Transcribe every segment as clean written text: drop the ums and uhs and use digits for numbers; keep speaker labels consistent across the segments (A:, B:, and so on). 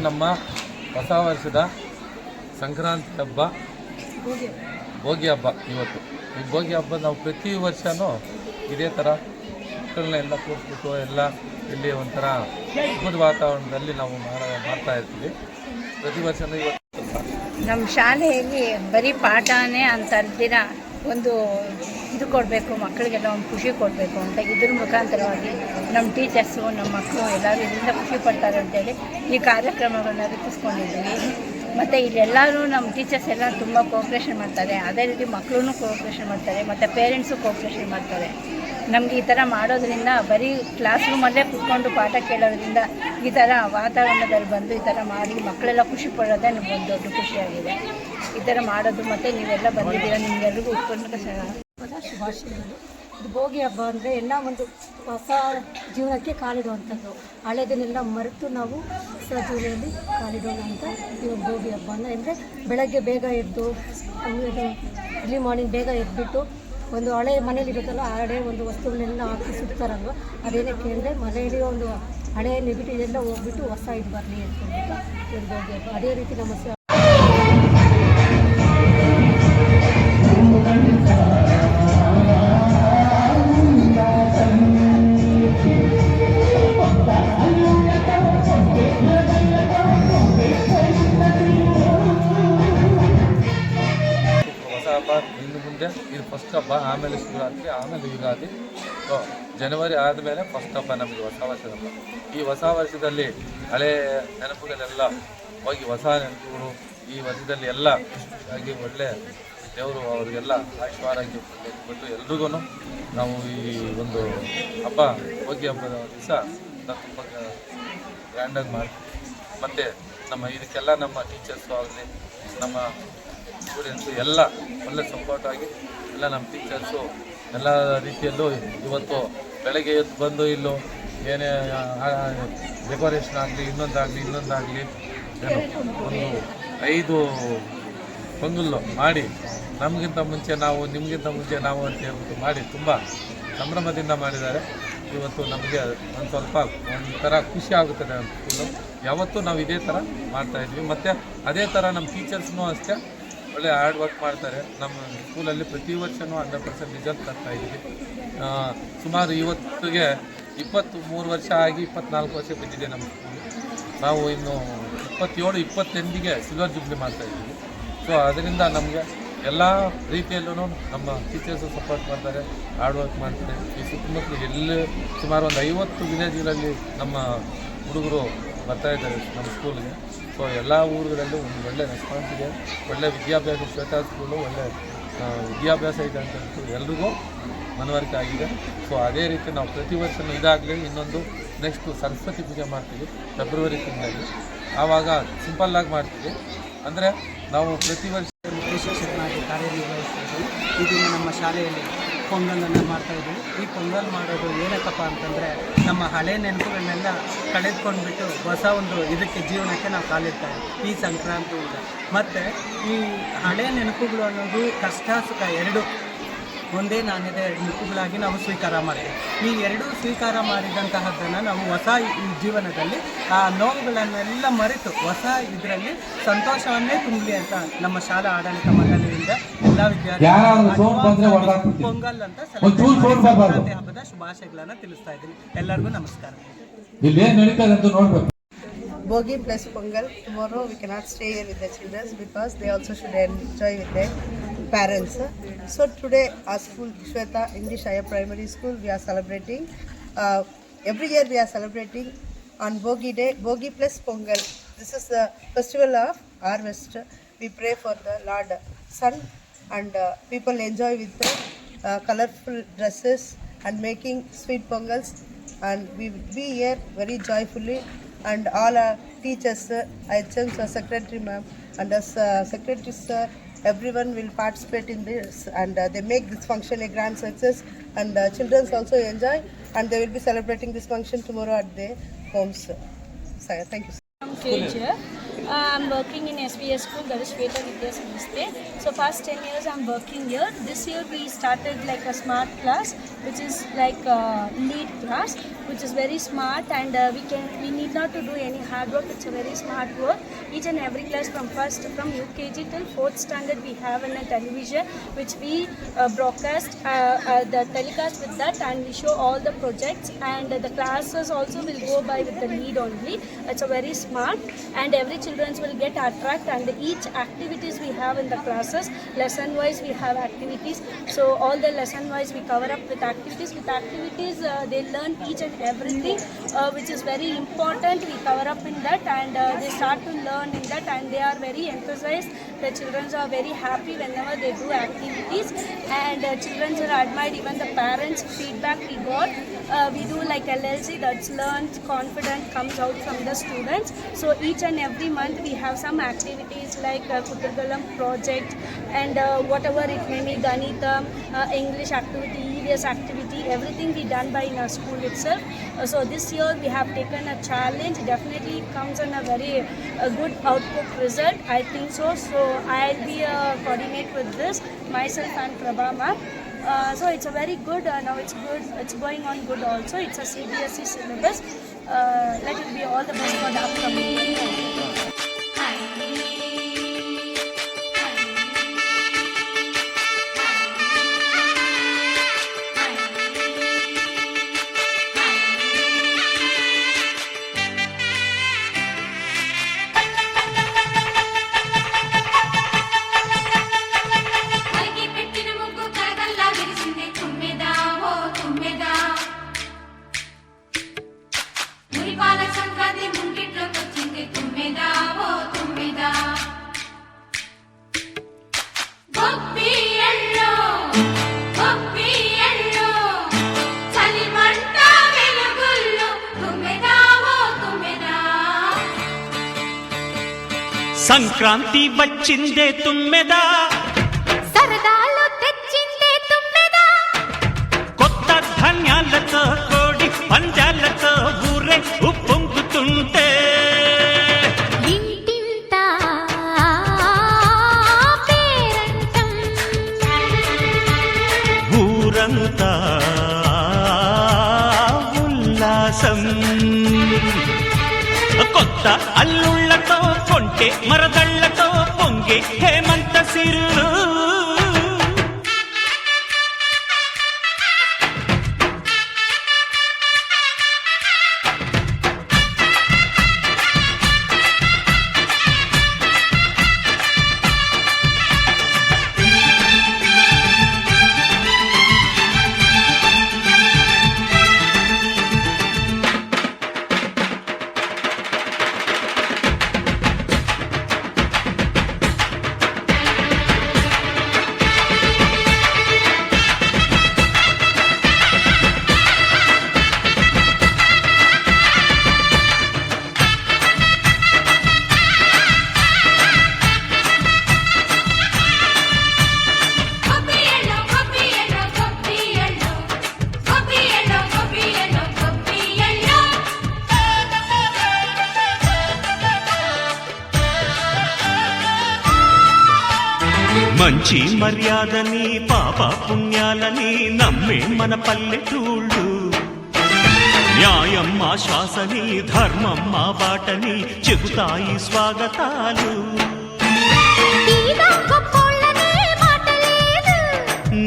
A: ನಮ್ಮ ಹೊಸ ವರ್ಷದ ಸಂಕ್ರಾಂತಿ ಹಬ್ಬ, ಭೋಗಿ ಹಬ್ಬ. ಇವತ್ತು ಈ ಭೋಗಿ ಹಬ್ಬ ನಾವು ಪ್ರತಿ ವರ್ಷವೂ ಇದೇ ಥರ ಮಕ್ಕಳನ್ನ ಎಲ್ಲ ಕೂರಿಸ್ಬಿಟ್ಟು ಎಲ್ಲ ಇಲ್ಲಿ ಒಂಥರ ಹಬ್ಬದ ವಾತಾವರಣದಲ್ಲಿ ನಾವು ಮಾಡ್ತಾ ಇರ್ತೀವಿ ಪ್ರತಿ ವರ್ಷವೂ. ಇವತ್ತು
B: ನಮ್ಮ ಶಾಲೆಯಲ್ಲಿ ಬರೀ ಪಾಠನೇ ಅಂತ ಅಲ್ದಿರ ಒಂದು ಇದು ಕೊಡಬೇಕು, ಮಕ್ಕಳಿಗೆಲ್ಲ ಒಂದು ಖುಷಿ ಕೊಡಬೇಕು ಅಂತ ಇದ್ರ ಮುಖಾಂತರವಾಗಿ ನಮ್ಮ ಟೀಚರ್ಸು ನಮ್ಮ ಮಕ್ಕಳು ಎಲ್ಲರೂ ಇದರಿಂದ ಖುಷಿ ಪಡ್ತಾರೆ ಅಂತೇಳಿ ಈ ಕಾರ್ಯಕ್ರಮಗಳನ್ನ ರೂಪಿಸ್ಕೊಂಡಿದ್ದೀವಿ. ಮತ್ತು ಇಲ್ಲೆಲ್ಲರೂ ನಮ್ಮ ಟೀಚರ್ಸ್ ಎಲ್ಲ ತುಂಬ ಕೋಆಪ್ರೇಷನ್ ಮಾಡ್ತಾರೆ, ಅದೇ ರೀತಿ ಮಕ್ಕಳು ಕೋಆಪ್ರೇಷನ್ ಮಾಡ್ತಾರೆ, ಮತ್ತು ಪೇರೆಂಟ್ಸು ಕೋಆಪ್ರೇಷನ್ ಮಾಡ್ತಾರೆ. ನಮಗೆ ಈ ಥರ ಮಾಡೋದ್ರಿಂದ ಬರೀ ಕ್ಲಾಸ್ ರೂಮಲ್ಲೇ ಕೂತ್ಕೊಂಡು ಪಾಠ ಕೇಳೋದ್ರಿಂದ ಈ ಥರ ವಾತಾವರಣದಲ್ಲಿ ಬಂದು ಈ ಥರ ಮಾಡಿ ಮಕ್ಕಳೆಲ್ಲ ಖುಷಿ ಪಡೋದೇ ನಮಗೊಂದು ದೊಡ್ಡ ಖುಷಿಯಾಗಿದೆ. ಈ ಥರ ಮಾಡೋದು ಮತ್ತು ನೀವೆಲ್ಲ ಬಂದಿದ್ದೀರಾ, ನಿಮಗೆಲ್ಲರಿಗೂ ಉತ್ಪನ್ನ
C: ಶುಭಾಶಯಗಳು. ಇದು ಭೋಗಿ ಹಬ್ಬ ಅಂದರೆ ಎಲ್ಲ ಒಂದು ಹೊಸ ಜೀವನಕ್ಕೆ ಕಾಲಿಡುವಂಥದ್ದು. ಹಳೆದನ್ನೆಲ್ಲ ಮರೆತು ನಾವು ಹೊಸ ಜೀವನದಲ್ಲಿ ಕಾಲಿಡೋಣ ಅಂತ ಈ ಭೋಗಿ ಹಬ್ಬ ಅಂದರೆ ಬೆಳಗ್ಗೆ ಬೇಗ ಎದ್ದು ಅರ್ಲಿ ಮಾರ್ನಿಂಗ್ ಬೇಗ ಎದ್ದುಬಿಟ್ಟು ಒಂದು ಹಳೆ ಮನೇಲಿರುತ್ತಲ್ಲ ಹಳೆ ಒಂದು ವಸ್ತುಗಳನ್ನೆಲ್ಲ ಹಾಕಿ ಸುಡ್ತಾರಲ್ವ, ಅದೇನೇ ಕೇಳಿದ್ರೆ ಮನೆಯಲ್ಲಿ ಒಂದು ಹಳೆ ನೆಗೆಟಿವ್ ಇದೆಲ್ಲ ಹೋಗ್ಬಿಟ್ಟು ಹೊಸ ಇದು ಬರಲಿ ಅಂತಂದ್ಬಿಟ್ಟು ಇದು ಭೋಗಿ ಹಬ್ಬ. ಅದೇ ರೀತಿ ನಮ್ಮ
A: ಇನ್ನು ಮುಂದೆ ಇದು ಫಸ್ಟ್ ಹಬ್ಬ, ಆಮೇಲೆ ಶಿವರಾತ್ರಿ, ಆಮೇಲೆ ಯುಗಾದಿ. ಜನವರಿ ಆದಮೇಲೆ ಫಸ್ಟ್ ಹಬ್ಬ ನಮಗೆ ಹೊಸ ವರ್ಷದ ಹಬ್ಬ. ಈ ಹೊಸ ವರ್ಷದಲ್ಲಿ ಹಳೆ ನೆನಪುಗಳೆಲ್ಲ ಹೋಗಿ ಹೊಸ ನೆನಪುಗಳು ಈ ವರ್ಷದಲ್ಲಿ ಎಲ್ಲ ಆಗಿ ಒಳ್ಳೆ ದೇವರು ಅವರಿಗೆಲ್ಲ ಆಯುಷ್ಮಾರಾಗಿ ಕೊಟ್ಟು ಎಲ್ರಿಗೂ ನಾವು ಈ ಒಂದು ಹಬ್ಬ ಭೋಗಿ ಹಬ್ಬದ ದಿವಸ ತುಂಬ ಗ್ರ್ಯಾಂಡಾಗಿ ಮಾಡ್ತೀವಿ. ಮತ್ತು ಇದಕ್ಕೆಲ್ಲ ನಮ್ಮ ಟೀಚರ್ಸು ಆಗಲಿ ನಮ್ಮ ಸ್ಟೂಡೆಂಟ್ಸು ಎಲ್ಲ ಒಳ್ಳೆ ಸಪೋರ್ಟ್ ಆಗಿ ಎಲ್ಲ ನಮ್ಮ ಟೀಚರ್ಸು ಎಲ್ಲ ರೀತಿಯಲ್ಲೂ ಇವತ್ತು ಬೆಳಗ್ಗೆ ಎದ್ದು ಬಂದು ಇಲ್ಲೂ ಏನೇ ಡೆಕೋರೇಷನ್ ಆಗಲಿ ಇನ್ನೊಂದಾಗಲಿ ಒಂದು 5 ಪೊಂಗಲ್ಲು ಮಾಡಿ ನಮಗಿಂತ ಮುಂಚೆ ನಾವು ನಿಮಗಿಂತ ಮುಂಚೆ ನಾವು ಅಂತ ಹೇಳ್ಬಿಟ್ಟು ಮಾಡಿ ತುಂಬ ಸಂಭ್ರಮದಿಂದ ಮಾಡಿದ್ದಾರೆ. ಇವತ್ತು ನಮಗೆ ಒಂದು ಸ್ವಲ್ಪ ಒಂಥರ ಖುಷಿ ಆಗುತ್ತದೆ ಅಂತ ಯಾವತ್ತೂ ನಾವು ಇದೇ ಥರ ಮಾಡ್ತಾಯಿದ್ವಿ. ಮತ್ತು ಅದೇ ಥರ ನಮ್ಮ ಟೀಚರ್ಸ್ನೂ ಅಷ್ಟೇ ಒಳ್ಳೆ ಹಾರ್ಡ್ ವರ್ಕ್ ಮಾಡ್ತಾರೆ. ನಮ್ಮ ಸ್ಕೂಲಲ್ಲಿ ಪ್ರತಿ ವರ್ಷವೂ 100% ರಿಸಲ್ಟ್ ತರ್ತಾಯಿದ್ದೀವಿ. ಸುಮಾರು ಇವತ್ತಿಗೆ 23 ವರ್ಷ ಆಗಿ 24 ವರ್ಷ ಬಿದ್ದಿದೆ ನಮ್ಮ ಸ್ಕೂಲು. ನಾವು ಇನ್ನು 27-28ಗೆ ಸಿಲ್ವರ್ ಜುಬ್ಲಿ ಮಾಡ್ತಾಯಿದ್ದೀವಿ. ಸೊ ಅದರಿಂದ ನಮಗೆ ಎಲ್ಲ ರೀತಿಯಲ್ಲೂ ನಮ್ಮ ಟೀಚರ್ಸು ಸಪೋರ್ಟ್ ಮಾಡ್ತಾರೆ, ಹಾರ್ಡ್ ವರ್ಕ್ ಮಾಡ್ತಾರೆ. ಈ ಸುತ್ತಮುತ್ತಲು ಎಲ್ಲಿ ಸುಮಾರು ಒಂದು 50 ವಿಲೇಜ್ಗಳಲ್ಲಿ ನಮ್ಮ ಹುಡುಗರು ಬರ್ತಾಯಿದ್ದಾರೆ ನಮ್ಮ ಸ್ಕೂಲ್ಗೆ. ಸೊ ಎಲ್ಲ ಊರುಗಳಲ್ಲೂ ಒಂದು ಒಳ್ಳೆ ರೆಸ್ಪಾನ್ಸ್ ಇದೆ, ಒಳ್ಳೆ ವಿದ್ಯಾಭ್ಯಾಸ. ಶ್ವೇತಾ ಸ್ಕೂಲು ಒಳ್ಳೆ ವಿದ್ಯಾಭ್ಯಾಸ ಇದೆ ಅಂತ ಎಲ್ರಿಗೂ ಮನವರಿಕೆ ಆಗಿದೆ. ಸೊ ಅದೇ ರೀತಿ ನಾವು ಪ್ರತಿ ವರ್ಷವೂ ಇದಾಗಲಿ ಇನ್ನೊಂದು ನೆಕ್ಸ್ಟು ಸರಸ್ವತಿ ಪೂಜೆ ಮಾಡ್ತೀವಿ ಫೆಬ್ರವರಿ ತಿಂಗಳಲ್ಲಿ. ಆವಾಗ ಸಿಂಪಲ್ಲಾಗಿ ಮಾಡ್ತೀವಿ. ಅಂದರೆ ನಾವು ಪ್ರತಿ ವರ್ಷ
D: ಶಿಕ್ಷಕನಾಗಿ ಕಾರ್ಯನಿರ್ವಹಿಸ್ತಿದ್ದೀವಿ. ಇದನ್ನು ನಮ್ಮ ಶಾಲೆಯಲ್ಲಿ ಪೊಂಗಲನ್ನು ಮಾಡ್ತಾಯಿದ್ದೀವಿ. ಈ ಪೊಂಗಲ್ ಮಾಡೋದು ಏನಕ್ಕಪ್ಪ ಅಂತಂದರೆ ನಮ್ಮ ಹಳೆ ನೆನಪುಗಳನ್ನೆಲ್ಲ ಕಳೆದುಕೊಂಡ್ಬಿಟ್ಟು ಹೊಸ ಒಂದು ಇದಕ್ಕೆ ಜೀವನಕ್ಕೆ ನಾವು ಕಾಲಿಡ್ತಾಯಿದ್ದೀವಿ ಈ ಸಂಕ್ರಾಂತಿಯಿಂದ. ಮತ್ತು ಈ ಹಳೆ ನೆನಪುಗಳು ಅನ್ನೋದು ಕಷ್ಟ ಸುಖ ಎರಡು ಒಂದೇ ನಾಣ್ಯದ ನೆನಪುಗಳಾಗಿ ನಾವು ಸ್ವೀಕಾರ ಮಾಡ್ತೀವಿ. ಈ ಎರಡೂ ಸ್ವೀಕಾರ ಮಾಡಿದಂತಹದ್ದನ್ನು ನಾವು ಹೊಸ ಈ ಜೀವನದಲ್ಲಿ ಆ ನೋವುಗಳನ್ನೆಲ್ಲ ಮರೆತು ಹೊಸ ಇದರಲ್ಲಿ ಸಂತೋಷವನ್ನೇ ತುಂಬಲಿ ಅಂತ ನಮ್ಮ ಶಾಲಾ ಆಡಳಿತ ಮಂಡಳಿಯಿಂದ ಎಲ್ಲ ವಿದ್ಯಾರ್ಥಿಗಳು ಪೊಂಗಲ್ ಅಂತ ಸಂಕ್ರಾಂತಿ ಹಬ್ಬದ ಶುಭಾಶಯಗಳನ್ನು ತಿಳಿಸ್ತಾ ಇದ್ದೀನಿ. ಎಲ್ಲರಿಗೂ ನಮಸ್ಕಾರ.
E: Bogi plus Pongal. Tomorrow we cannot stay here with the children because they also should enjoy with their parents. So today our school, Shweta English Higher Primary School, we are celebrating. Every year we are celebrating on Bogi Day, Bogi plus Pongal. This is the festival of harvest. We pray for the Lord Sun and people enjoy with the colorful dresses and making sweet pongals, and we will be here very joyfully. And all our teachers, HMs, secretary ma'am, and as secretary sir, everyone will participate in this, and they make this function a grand success. And children also enjoy, and they will be celebrating this function tomorrow at their homes. So, thank you.
F: I'm working in SVS school, that is Shweta Vidya Samasthe. So past 10 years I'm working here. This year we started like a smart class, which is like a lead class, which is very smart, and we need not to do any hard work. It's a very smart work. Each and every class from UKG till 4th standard we have in a television, which we broadcast the telecast with that, and we show all the projects, and the classes also will go by with the lead only. It's a very smart, and every children will get attract, and each activities we have in the classes, lesson wise we have activities. So all the lesson wise we cover up with activities. They learn each and everything, which is very important. We cover up in that, and they start to learn in that, and they are very enthusiastic. The children are very happy whenever they do activities, and children are admired. Even the parents feedback we got, we do like LLC, that's learned confident comes out from the students. So each and every month we have some activities like Kuturgalam project, and whatever it may be, Ganitam, English activity, EVS activity, everything we done by in our school itself. So this year we have taken a challenge. Definitely it comes on a very good output result, I think so. So I'll be coordinate with this, myself and Prabha ma'am. So it's a very good, now it's good, it's going on good also. It's a CBSE syllabus. Let it be all the best for the upcoming year.
G: Sankranti వచ్చిందే తుమ్మెదా,
H: సరదాలు తెచ్చిందే తుమ్మెదా,
G: కొత్త ధాన్యాలతో కోడి పంజాలతో ఊరే ఉప్పొంగుతుంటే,
H: ఇంటింటా పేరంటం,
G: ఊరంతా ఉల్లాసం. కొత్త అల్లుళ్లతో కొంటే మరదళ్లతో పొంగే హేమంత సిరులు. మంచి మర్యాదని పాప పుణ్యాలని నమ్మే మన పల్లెటూళ్ళు, న్యాయం మా శ్వాసని ధర్మం మా బాటని చెబుతాయి స్వాగతాలు.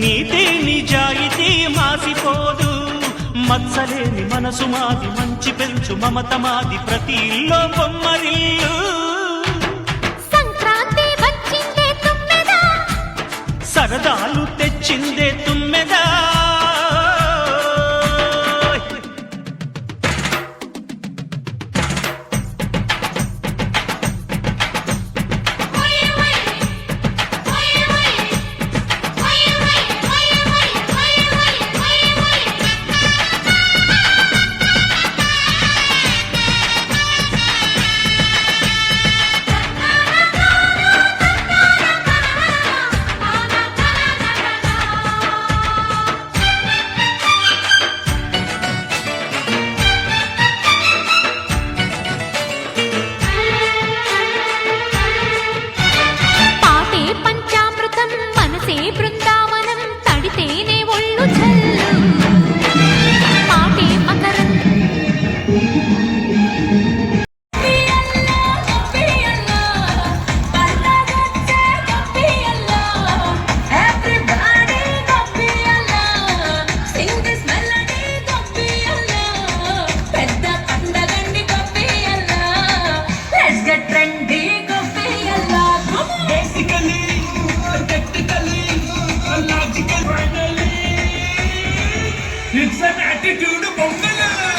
G: నీతి నిజాయితీ మాసిపోదు, మత్సలేని మనసు మాది, మంచి పెంచు మమత మాది, ప్రతి ఇల్లో బొమ్మరిల్లు. సరదాలు తెచ్చిందే తుమ్మెదా,
I: It's an attitude, Pongal.